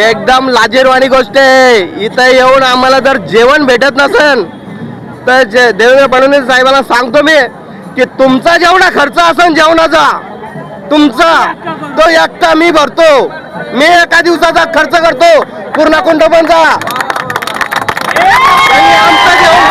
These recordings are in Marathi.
एकदम लाजिरवाणी गोष्ट आहे. इथं येऊन आम्हाला जर जेवण भेटत नसेल तर देवेंद्र फडणवीस साहेबांना सांगतो मी की तुमचा जेवढा खर्च असेल जेवणाचा तुमचा तो एकटा मी भरतो. मी एका दिवसाचा खर्च करतो पूर्ण कुटुंबाचा. आमचं जेवण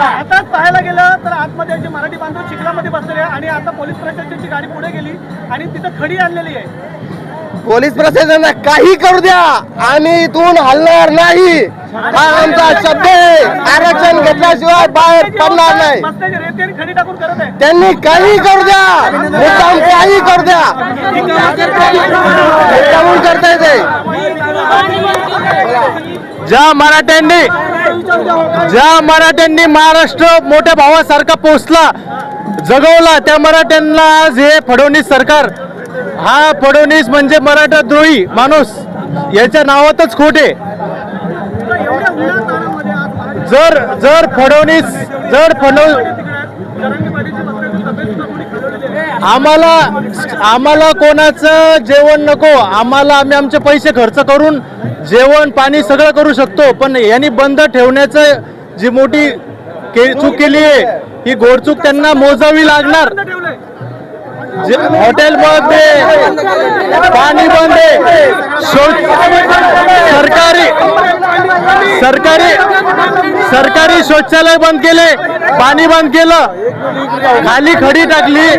आता पाहायला गेलं तर आतमध्ये जे मराठी बांधव चिखलामध्ये बसलेले आणि आता पोलीस प्रशासनाची गाडी पुढे गेली आणि तिथं खडी आणलेली आहे. पोलीस प्रशासनाला काही करू द्या आम्ही इथून हलणार नाही. हा आमचा शब्द आहे. आरक्षण घेतल्याशिवाय बाहेर पडणार नाही. खडी टाकून करत आहे. त्यांनी काही करू द्या, मुद्दाम काही करू द्या, मुद्दामून करता येते. ज्या मराठ्यांनी महाराष्ट्र मोठ्या भावासारखा पोचला जगवला त्या मराठ्यांना आज हे फडणवीस सरकार, हा फडणवीस म्हणजे मराठा द्रोही माणूस याच्या नावातच खोटे. जर फडणवीस आम्हाला कोणाचं जेवण नको. आम्ही आमचे पैसे खर्च करून जेवण पाणी सगळं करू शकतो. पण यांनी बंद ठेवण्याचं जी मोठी चूक केली आहे ही घोडचूक त्यांना मोजावी लागणार. हॉटेलमध्ये पाणी बंद आहे, सरकारी शौचालय बंद केले, पाणी बंद केलं, खाली खडी टाकली.